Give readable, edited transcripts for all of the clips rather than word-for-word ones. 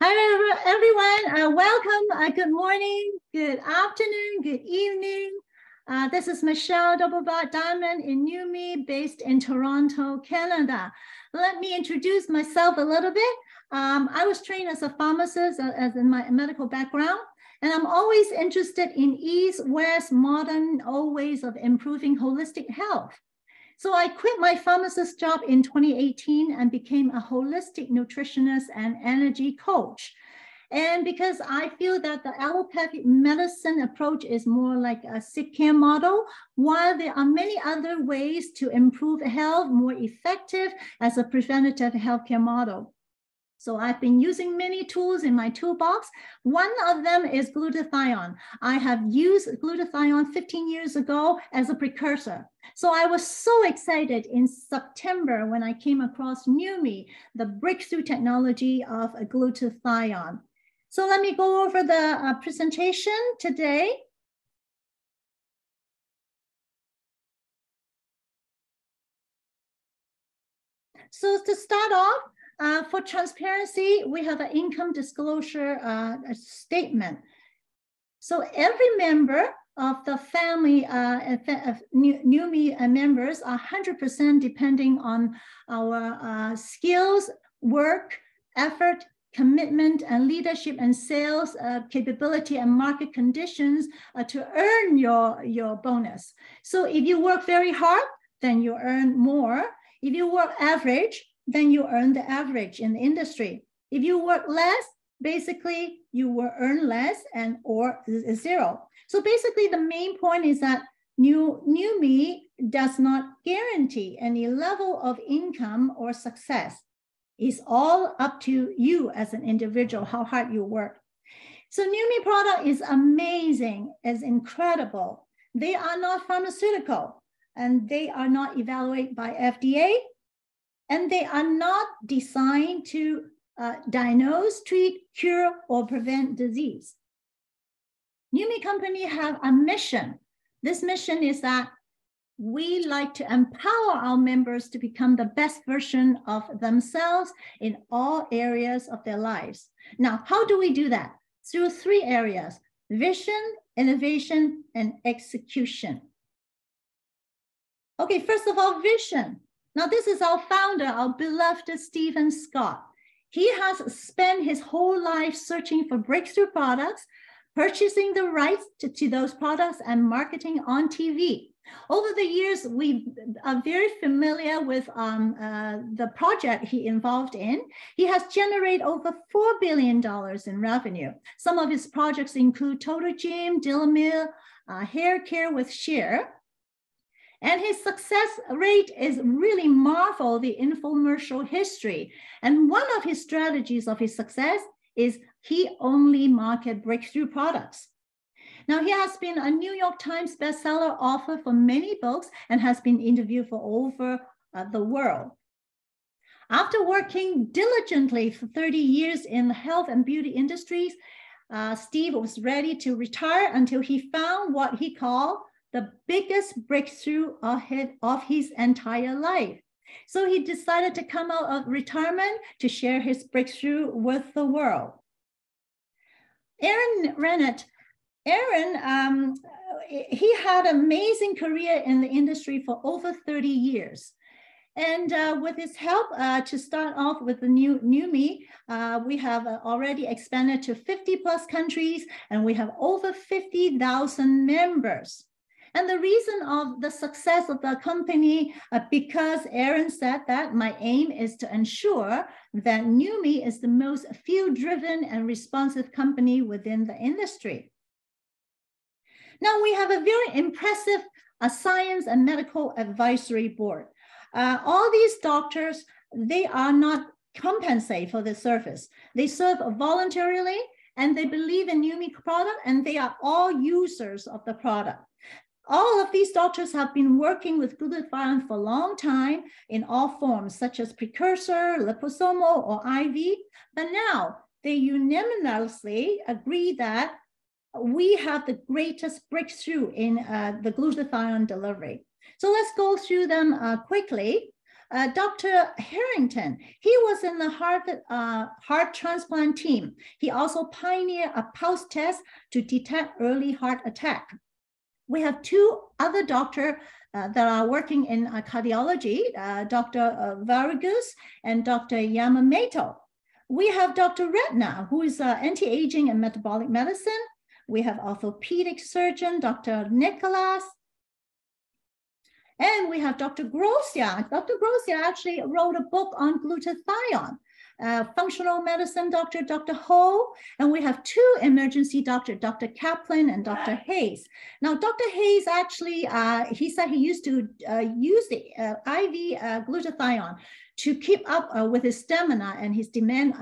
Hi, everyone. Welcome. Good morning, good afternoon, good evening. This is Michelle Diamond in Neumi, based in Toronto, Canada. Let me introduce myself a little bit. I was trained as a pharmacist, as in my medical background, and I'm always interested in East, West, modern, old ways of improving holistic health. So I quit my pharmacist job in 2018 and became a holistic nutritionist and energy coach. And because I feel that the allopathic medicine approach is more like a sick care model, while there are many other ways to improve health, more effective as a preventative healthcare model. So I've been using many tools in my toolbox. One of them is glutathione. I have used glutathione 15 years ago as a precursor. So I was so excited in September when I came across Neumi, the breakthrough technology of glutathione. So let me go over the presentation today. So to start off, for transparency, we have an income disclosure statement. So every member of the family of Neumi members are 100% depending on our skills, work, effort, commitment, and leadership and sales capability and market conditions to earn your bonus. So if you work very hard, then you earn more. If you work average, then you earn the average in the industry. If you work less, basically you will earn less and or zero. So basically the main point is that Neumi does not guarantee any level of income or success. It's all up to you as an individual, how hard you work. So Neumi product is amazing, is incredible. They are not pharmaceutical and they are not evaluated by FDA. And they are not designed to diagnose, treat, cure, or prevent disease. Neumi company have a mission. This mission is that we like to empower our members to become the best version of themselves in all areas of their lives. Now, how do we do that? Through three areas: vision, innovation, and execution. Okay, first of all, vision. Now, this is our founder, our beloved Stephen Scott. He has spent his whole life searching for breakthrough products, purchasing the rights to those products, and marketing on TV. Over the years, we are very familiar with the project he involved in. He has generated over $4 billion in revenue. Some of his projects include Total Gym, Dillamil, Hair Care with Sheer. And his success rate is really marvel the infomercial history. And one of his strategies of his success is he only market breakthrough products. Now, he has been a New York Times bestseller author for many books and has been interviewed for over the world. After working diligently for 30 years in the health and beauty industries, Steve was ready to retire until he found what he called the biggest breakthrough of his entire life. So he decided to come out of retirement to share his breakthrough with the world. Aaron Rennett, he had an amazing career in the industry for over 30 years. And with his help to start off with the new Neumi, we have already expanded to 50 plus countries, and we have over 50,000 members. And the reason of the success of the company, because Aaron said that my aim is to ensure that Neumi is the most field-driven and responsive company within the industry. Now we have a very impressive science and medical advisory board. All these doctors, they are not compensated for the service. They serve voluntarily and they believe in Neumi product and they are all users of the product. All of these doctors have been working with glutathione for a long time in all forms, such as precursor, liposomal, or IV. But now they unanimously agree that we have the greatest breakthrough in the glutathione delivery. So let's go through them quickly. Dr. Harrington, he was in the heart transplant team. He also pioneered a pulse test to detect early heart attack. We have two other doctors that are working in cardiology, Dr. Vargas and Dr. Yamamoto. We have Dr. Retna, who is anti-aging and metabolic medicine. We have orthopedic surgeon, Dr. Nicholas. And we have Dr. Grossia. Dr. Grossia actually wrote a book on glutathione. Functional medicine doctor, Dr. Ho, and we have two emergency doctors, Dr. Kaplan and Dr. Hayes. Now, Dr. Hayes actually, he said he used to use the IV glutathione to keep up with his stamina and his demand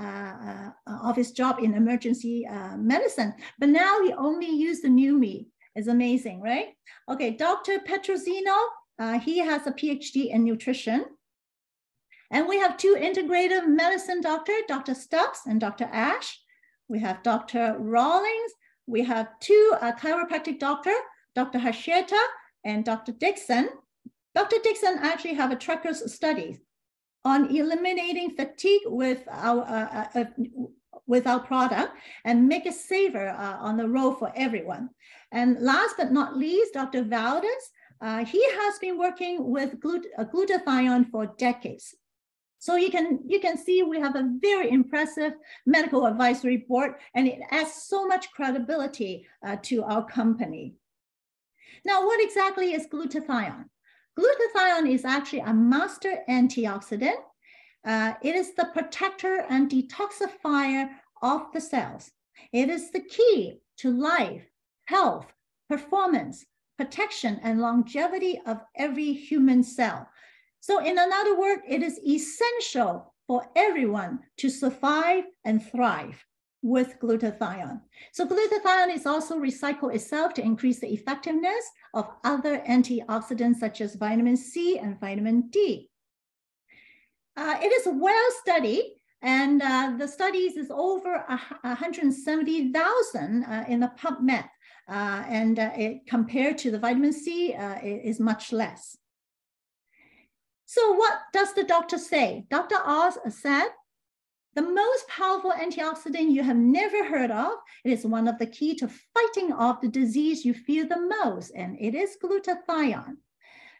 of his job in emergency medicine. But now he only used the Neumi. It's amazing, right? Okay, Dr. Petrosino, he has a PhD in nutrition. And we have two integrative medicine doctors, Dr. Stubbs and Dr. Ash. We have Dr. Rawlings. We have two chiropractic doctors, Dr. Hasheta and Dr. Dixon. Dr. Dixon actually have a tracker study on eliminating fatigue with our product and make it safer on the road for everyone. And last but not least, Dr. Valdez, he has been working with glutathione for decades. So you can see we have a very impressive medical advisory board, and it adds so much credibility to our company. Now, what exactly is glutathione? Glutathione is actually a master antioxidant. It is the protector and detoxifier of the cells. It is the key to life, health, performance, protection, and longevity of every human cell. So in another word, it is essential for everyone to survive and thrive with glutathione. So glutathione is also recycled itself to increase the effectiveness of other antioxidants such as vitamin C and vitamin D. It is well studied, and the studies is over 170,000 in the PubMed, and it, compared to the vitamin C, it is much less. So what does the doctor say? Dr. Oz said, the most powerful antioxidant you have never heard of, it is one of the key to fighting off the disease you fear the most, and it is glutathione.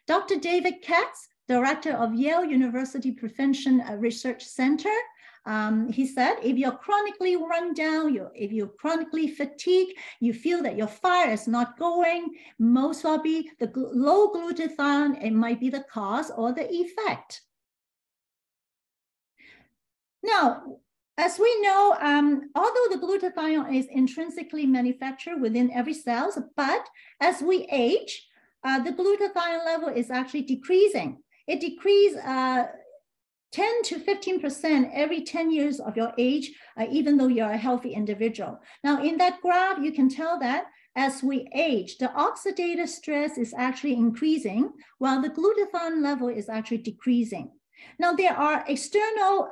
Dr. David Katz, director of Yale University Prevention Research Center, he said, if you're chronically run down, if you're chronically fatigued, you feel that your fire is not going, most probably the low glutathione, it might be the cause or the effect. Now, as we know, although the glutathione is intrinsically manufactured within every cell, but as we age, the glutathione level is actually decreasing. It decreases 10 to 15% every 10 years of your age, even though you're a healthy individual. Now, in that graph, you can tell that as we age, the oxidative stress is actually increasing, while the glutathione level is actually decreasing. Now, there are external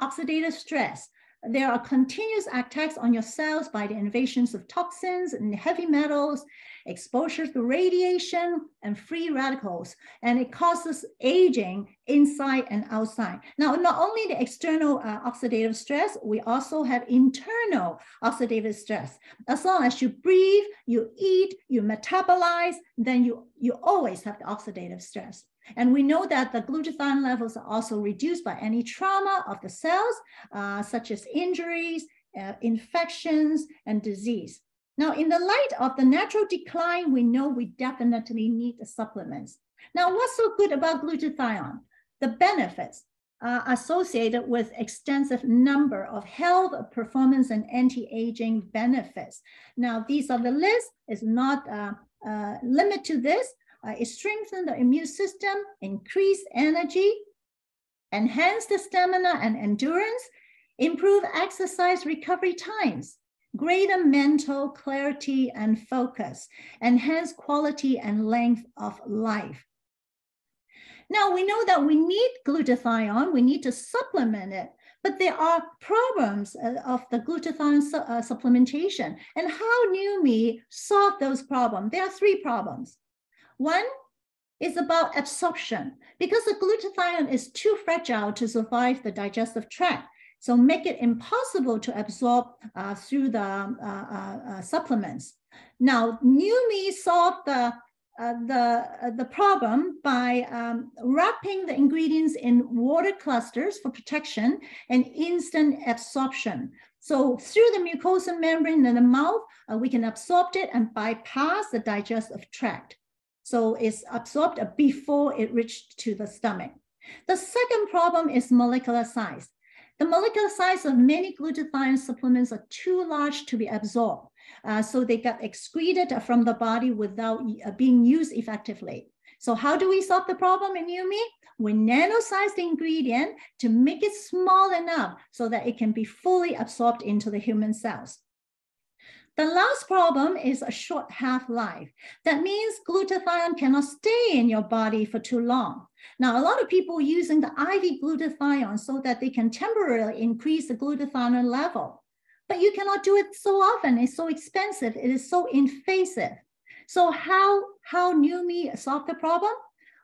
oxidative stress. There are continuous attacks on your cells by the invasions of toxins and heavy metals, exposure to radiation and free radicals, and it causes aging inside and outside. Now, not only the external oxidative stress, we also have internal oxidative stress. As long as you breathe, you eat, you metabolize, then you always have the oxidative stress. And we know that the glutathione levels are also reduced by any trauma of the cells, such as injuries, infections, and disease. Now, in the light of the natural decline, we know we definitely need the supplements. Now, what's so good about glutathione? The benefits associated with extensive number of health, performance, and anti-aging benefits. Now, these are the list. It's not limited to this. It strengthens the immune system, increase energy, enhance the stamina and endurance, improve exercise recovery times, greater mental clarity and focus, enhance quality and length of life. Now, we know that we need glutathione, we need to supplement it, but there are problems of the glutathione supplementation. And how Neumi solved those problems? There are three problems. One, is about absorption, because the glutathione is too fragile to survive the digestive tract. So make it impossible to absorb through the supplements. Now, Neumi solved the problem by wrapping the ingredients in water clusters for protection and instant absorption. So through the mucosal membrane in the mouth, we can absorb it and bypass the digestive tract. So it's absorbed before it reached to the stomach. The second problem is molecular size. The molecular size of many glutathione supplements are too large to be absorbed. So they got excreted from the body without being used effectively. So how do we solve the problem in Neumi? We nanosize the ingredient to make it small enough so that it can be fully absorbed into the human cells. The last problem is a short half-life. That means glutathione cannot stay in your body for too long. Now, a lot of people are using the IV glutathione so that they can temporarily increase the glutathione level. But you cannot do it so often. It's so expensive. It is so invasive. So how Neumi solve the problem?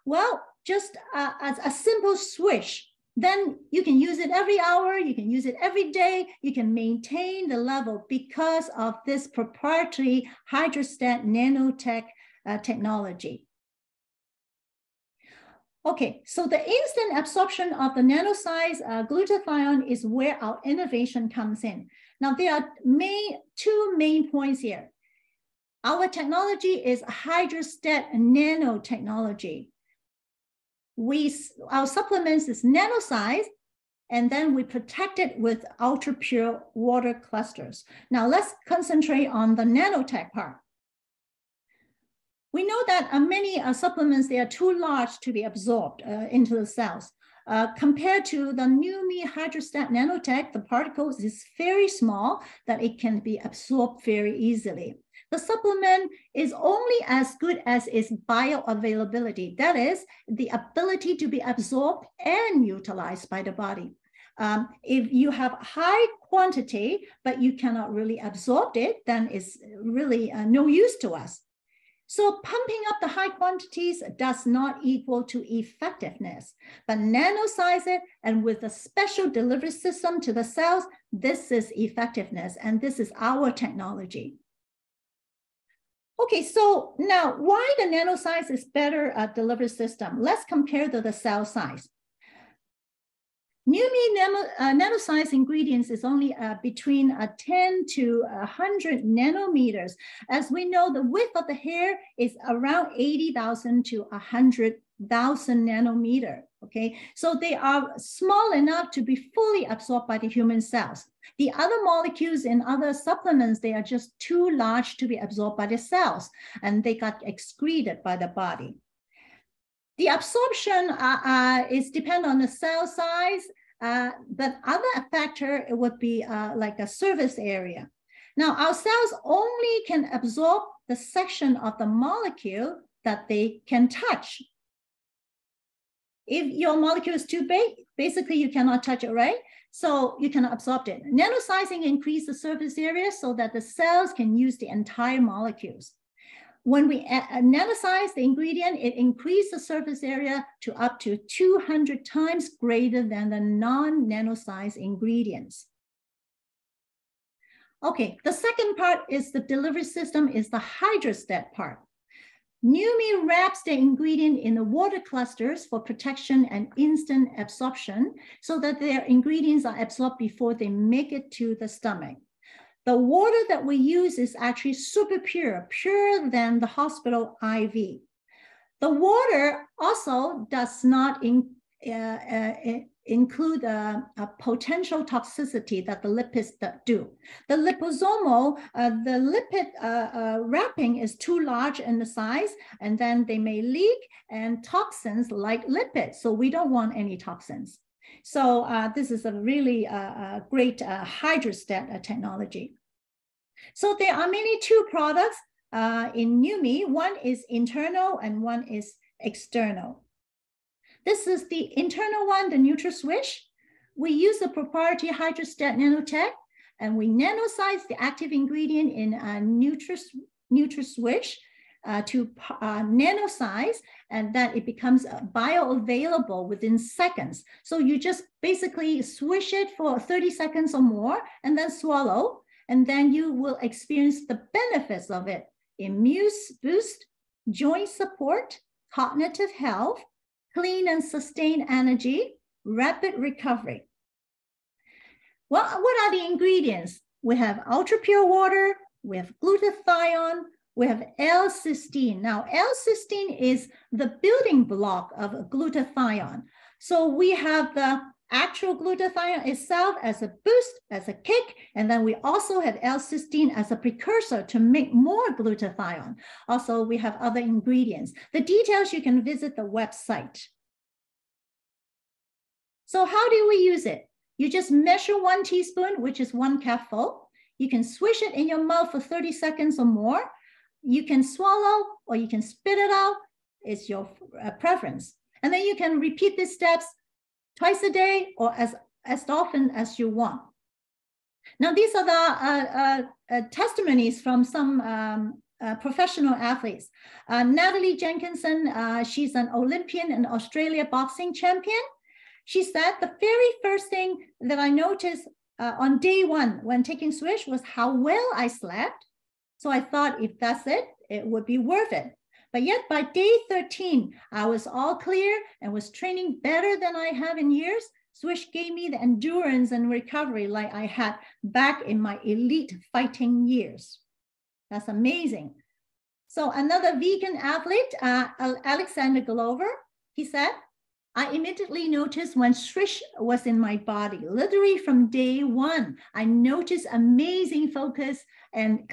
Well, just a simple switch. Then you can use it every hour, you can use it every day, you can maintain the level because of this proprietary Hydrastat Nanotechnology. Okay, so the instant absorption of the nanosized glutathione is where our innovation comes in. Now, there are two main points here. Our technology is Hydrastat Nanotechnology. Our supplements is nano-sized, and then we protect it with ultra-pure water clusters. Now let's concentrate on the nanotech part. We know that many supplements, they are too large to be absorbed into the cells. Compared to the Neumi Hydrastat Nanotech, the particles is very small that it can be absorbed very easily. The supplement is only as good as its bioavailability. That is, the ability to be absorbed and utilized by the body. If you have high quantity, but you cannot really absorb it, then it's really no use to us. So pumping up the high quantities does not equal to effectiveness, but nanosize it, and with a special delivery system to the cells, this is effectiveness, and this is our technology. Okay, so now why the nano size is better delivery system? Let's compare to the cell size. Neumi nanosize ingredients is only between 10 to 100 nanometers. As we know, the width of the hair is around 80,000 to 100,000 nanometer. Okay, so they are small enough to be fully absorbed by the human cells. The other molecules in other supplements, they are just too large to be absorbed by the cells, and they got excreted by the body. The absorption is depend on the cell size, but other factor, it would be like a surface area. Now, our cells only can absorb the section of the molecule that they can touch. If your molecule is too big, basically you cannot touch it, right? So you cannot absorb it. Nanosizing increases the surface area so that the cells can use the entire molecules. When we nanosize the ingredient, it increases the surface area to up to 200 times greater than the non-nanosized ingredients. Okay, the second part is the delivery system is the Hydrastat part. Neumi wraps the ingredient in the water clusters for protection and instant absorption so that their ingredients are absorbed before they make it to the stomach. The water that we use is actually super pure, purer than the hospital IV. The water also does not include a potential toxicity that the lipids do. The liposomal, the lipid wrapping is too large in the size, and then they may leak, and toxins like lipids. So we don't want any toxins. So this is a really great Hydrastat technology. So there are mainly two products in Neumi. One is internal and one is external. This is the internal one, the NutriSwish. We use the proprietary Hydrastat Nanotech, and we nanosize the active ingredient in NutriSwish. to nano size, and that it becomes bioavailable within seconds. So you just basically swish it for 30 seconds or more and then swallow, and then you will experience the benefits of it. Immune boost, joint support, cognitive health, clean and sustained energy, rapid recovery. Well, what are the ingredients? We have ultra pure water, we have glutathione, we have L-cysteine. Now, L-cysteine is the building block of glutathione. So we have the actual glutathione itself as a boost, as a kick, and then we also have L-cysteine as a precursor to make more glutathione. Also, we have other ingredients. The details, you can visit the website. So how do we use it? You just measure 1 teaspoon, which is 1 cupful. You can swish it in your mouth for 30 seconds or more. You can swallow or you can spit it out. It's your preference. And then you can repeat these steps twice a day or as often as you want. Now, these are the testimonies from some professional athletes. Natalie Jenkinson, she's an Olympian and Australia boxing champion. She said the very first thing that I noticed on day 1 when taking Swish was how well I slept. So I thought if that's it, it would be worth it. But yet by day 13, I was all clear and was training better than I have in years. Swish gave me the endurance and recovery like I had back in my elite fighting years. That's amazing. So another vegan athlete, Alexander Glover, he said, I immediately noticed when Swish was in my body, literally from day 1, I noticed amazing focus and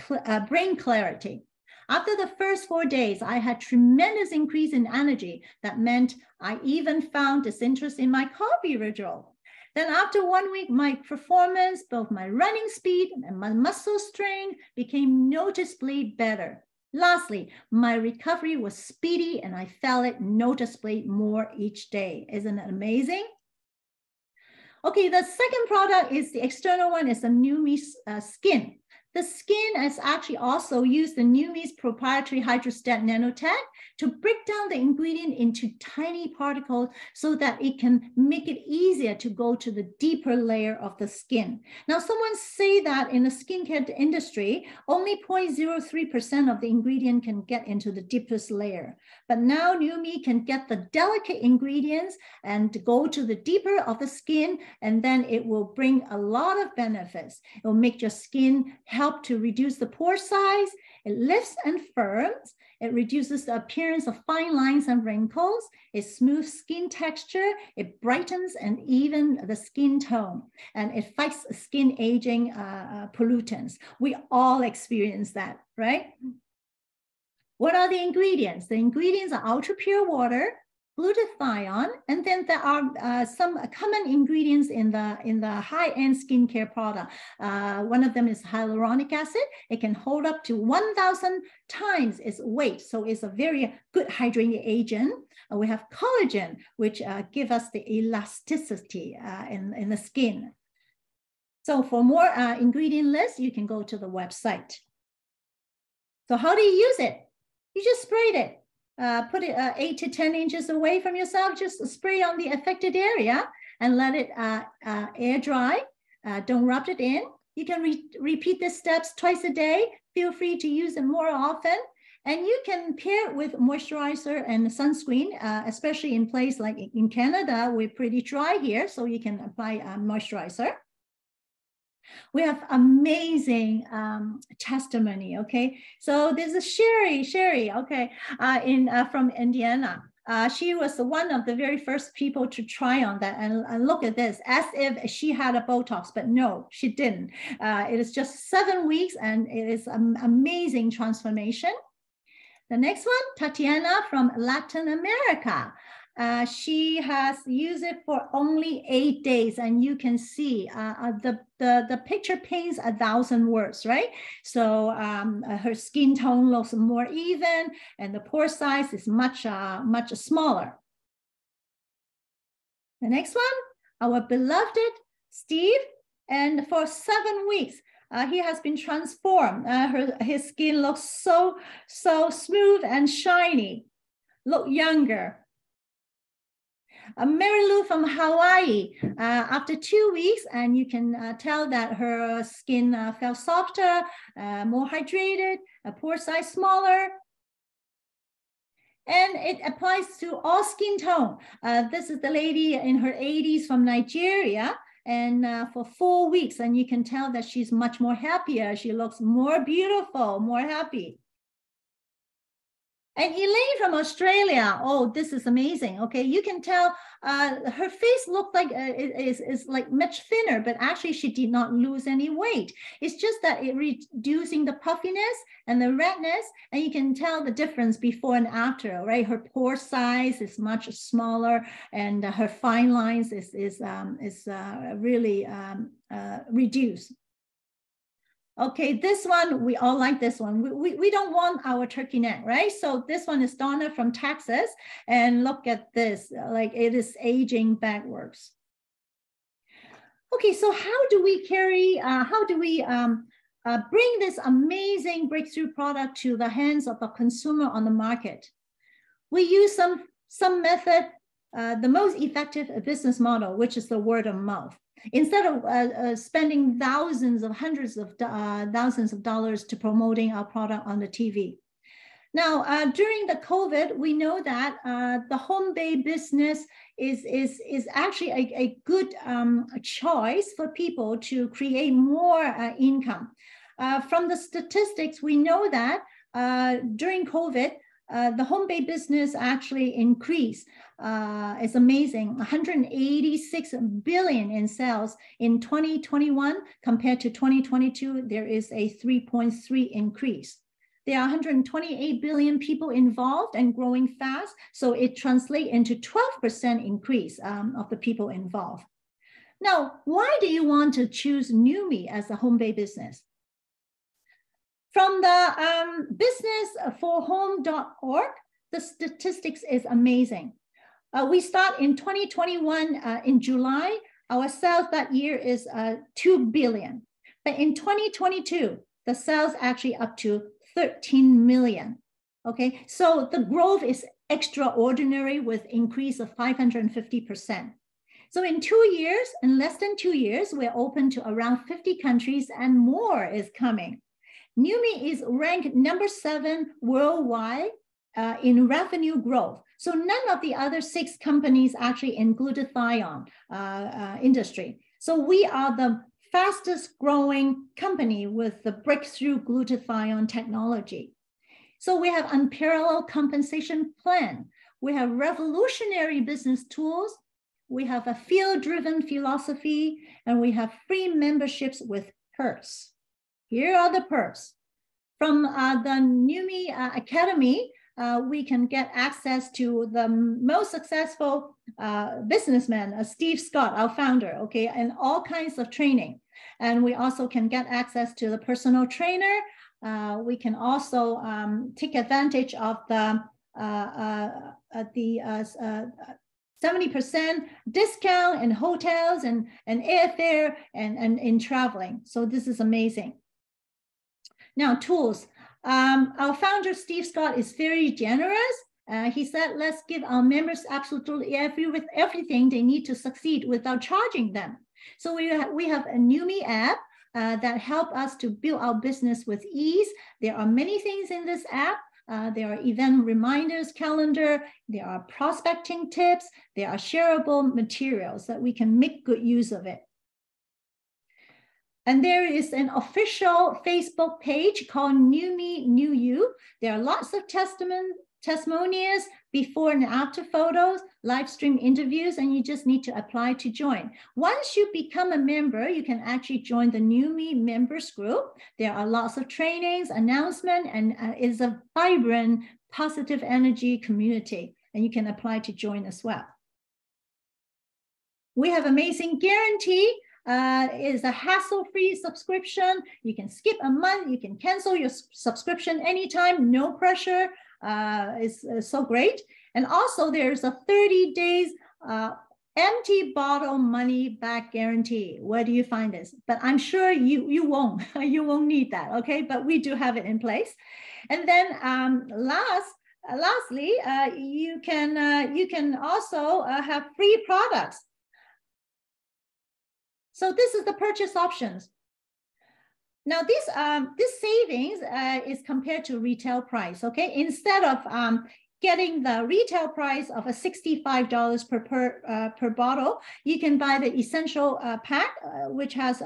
brain clarity. After the first 4 days, I had tremendous increase in energy. That meant I even found disinterest in my coffee ritual. Then after 1 week, my performance, both my running speed and my muscle strength became noticeably better. Lastly, my recovery was speedy and I felt it noticeably more each day. Isn't it amazing? Okay, the second product is the external one, is the Neumi skin. The skin is actually also used the Neumi's proprietary Hydrastat Nanotech to break down the ingredient into tiny particles so that it can make it easier to go to the deeper layer of the skin. Now, someone say that in the skincare industry, only 0.03% of the ingredient can get into the deepest layer. But now Neumi can get the delicate ingredients and go to the deeper of the skin, and then it will bring a lot of benefits. It will make your skin help to reduce the pore size, it lifts and firms, it reduces the appearance of fine lines and wrinkles, it smooths skin texture, it brightens and even the skin tone, and it fights skin aging pollutants. We all experience that, right? What are the ingredients? The ingredients are ultra pure water, glutathione, and then there are some common ingredients in the high-end skincare product. One of them is hyaluronic acid. It can hold up to 1,000 times its weight, so it's a very good hydrating agent. We have collagen, which give us the elasticity in the skin. So for more ingredient list, you can go to the website. So how do you use it? You just sprayed it. Put it 8 to 10 inches away from yourself, just spray on the affected area and let it air dry. Don't rub it in. You can repeat the steps twice a day. Feel free to use it more often. And you can pair it with moisturizer and sunscreen, especially in place like in Canada, we're pretty dry here, so you can apply moisturizer. We have amazing testimony, okay? So this is Sherry, okay, from Indiana. She was one of the very first people to try on that, and look at this, as if she had a Botox, but no, she didn't. It is just 7 weeks, and it is an amazing transformation. The next one, Tatiana from Latin America. She has used it for only 8 days, and you can see the picture paints 1,000 words, right? So her skin tone looks more even, and the pore size is much smaller. The next one, our beloved Steve, and for 7 weeks, he has been transformed. His skin looks so smooth and shiny, look younger. Mary Lou from Hawaii, after 2 weeks, and you can tell that her skin felt softer, more hydrated, pore size smaller. And it applies to all skin tone. This is the lady in her 80s from Nigeria, and for 4 weeks, and you can tell that she's much more happier. She looks more beautiful, more happy. And Elaine from Australia, oh, this is amazing. Okay, you can tell her face looked like is like much thinner, but actually she did not lose any weight. It's just that it reducing the puffiness and the redness, and you can tell the difference before and after, right? Her pore size is much smaller, and her fine lines is really reduced. Okay, this one, we all like this one. We don't want our turkey neck, right? So this one is Donna from Texas, and look at this, like it is aging backwards. Okay, so how do we bring this amazing breakthrough product to the hands of the consumer on the market? We use some method, the most effective business model, which is the word of mouth. Instead of spending hundreds of thousands of dollars to promoting our product on the TV. Now, during the COVID, we know that the home-based business is actually a good choice for people to create more income. From the statistics, we know that during COVID, the home-based business actually increased. It's amazing, 186 billion in sales in 2021 compared to 2022. There is a 3.3 increase. There are 128 billion people involved and growing fast, so it translates into 12% increase of the people involved. Now, why do you want to choose Neumi as a home-based business? From the businessforhome.org, the statistics is amazing. We start in 2021 in July. Our sales that year is 2 billion. But in 2022, the sales actually up to 13 million. Okay, so the growth is extraordinary with increase of 550%. So in 2 years, in less than 2 years, we're open to around 50 countries and more is coming. Neumi is ranked number 7 worldwide in revenue growth. So none of the other 6 companies actually in glutathione industry. So we are the fastest growing company with the breakthrough glutathione technology. So we have unparalleled compensation plan. We have revolutionary business tools. We have a field-driven philosophy, and we have free memberships with perks. Here are the perks. From the Neumi Academy, we can get access to the most successful businessman, Steve Scott, our founder, okay, and all kinds of training. And we also can get access to the personal trainer. We can also take advantage of the 70% discount in hotels and airfare and in traveling. So this is amazing. Now, tools. Our founder, Steve Scott, is very generous. He said, let's give our members absolutely everything they need to succeed without charging them. So we have a Neumi app that help us to build our business with ease. There are many things in this app. There are event reminders, calendar, there are prospecting tips, there are shareable materials that we can make good use of it. And there is an official Facebook page called Neumi New You. There are lots of testimonials, before and after photos, live stream interviews, and you just need to apply to join. Once you become a member, you can actually join the Neumi members group. There are lots of trainings, announcements, and it's a vibrant, positive energy community, and you can apply to join as well. We have amazing guarantee. Is a hassle-free subscription. You can skip a month, you can cancel your subscription anytime, no pressure. It's so great. And also there's a 30 days empty bottle money back guarantee. Where do you find this? But I'm sure you won't need that, okay? But we do have it in place. And then lastly, you can also have free products. So this is the purchase options. Now this savings is compared to retail price, okay? Instead of getting the retail price of a $65 per bottle, you can buy the essential pack, which has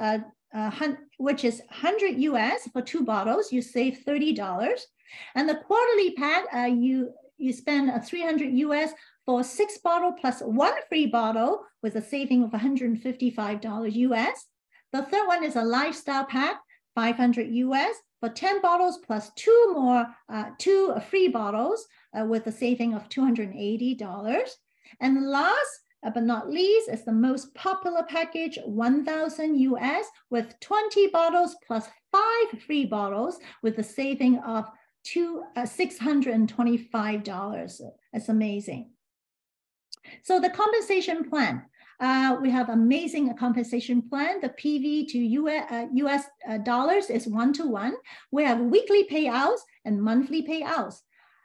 which is 100 US for 2 bottles. You save $30, and the quarterly pack you spend 300 US for 6 bottles plus 1 free bottle with a saving of $155 US. The third one is a lifestyle pack, 500 US for 10 bottles plus 2 free bottles with a saving of $280. And last but not least is the most popular package, 1,000 US with 20 bottles plus 5 free bottles with a saving of $625. That's amazing. So the compensation plan. We have amazing compensation plan. The PV to US dollars is 1-to-1. We have weekly payouts and monthly payouts.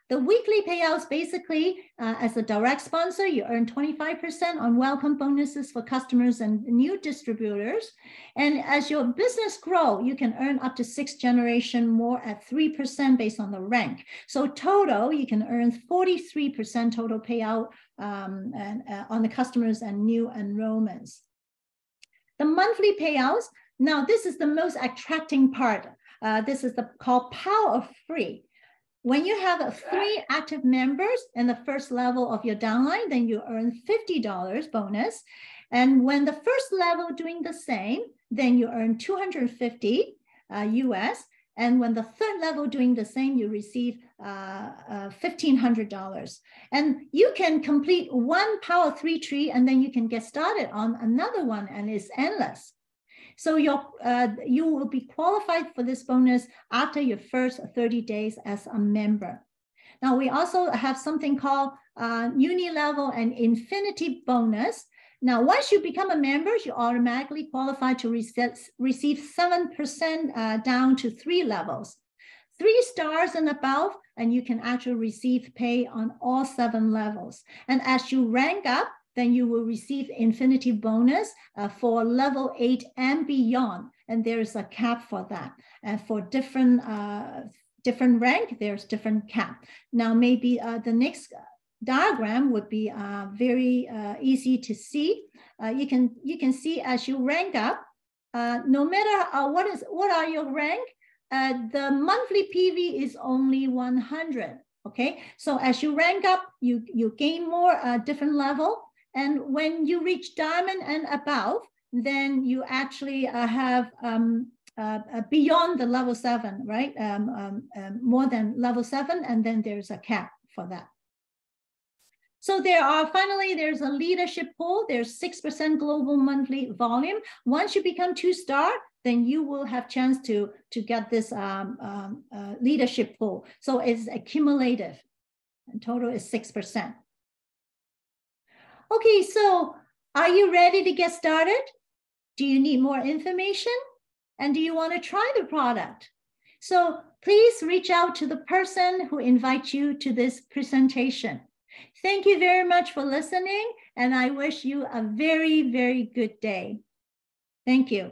The weekly payouts, basically, as a direct sponsor, you earn 25% on welcome bonuses for customers and new distributors. And as your business grows, you can earn up to 6 generations more at 3% based on the rank. So total, you can earn 43% total payout on the customers and new enrollments. The monthly payouts, now this is the most attracting part. This is called Power of Free. When you have 3 active members in the first level of your downline, then you earn $50 bonus. And when the first level doing the same, then you earn $250 US. And when the third level doing the same, you receive $1,500. And you can complete 1 Power 3 tree, and then you can get started on another one, and it's endless. So you will be qualified for this bonus after your first 30 days as a member. Now, we also have something called uni-level and infinity bonus. Now, once you become a member, you automatically qualify to receive 7% down to 3 levels. 3 stars and above, and you can actually receive pay on all 7 levels. And as you rank up, then you will receive infinity bonus for level 8 and beyond. And there's a cap for that. And for different rank, there's different cap. Now, maybe the next diagram would be very easy to see. You can see as you rank up, no matter what are your rank, the monthly PV is only 100. Okay, so as you rank up, you gain more different level. And when you reach diamond and above, then you actually have beyond the level 7, right? More than level 7, and then there's a cap for that. So there's a leadership pool. There's 6% global monthly volume. Once you become 2-star, then you will have chance to get this leadership pool. So it's accumulative, and total is 6%. Okay, so are you ready to get started? Do you need more information? And do you want to try the product? So please reach out to the person who invites you to this presentation. Thank you very much for listening, and I wish you a very, very good day. Thank you.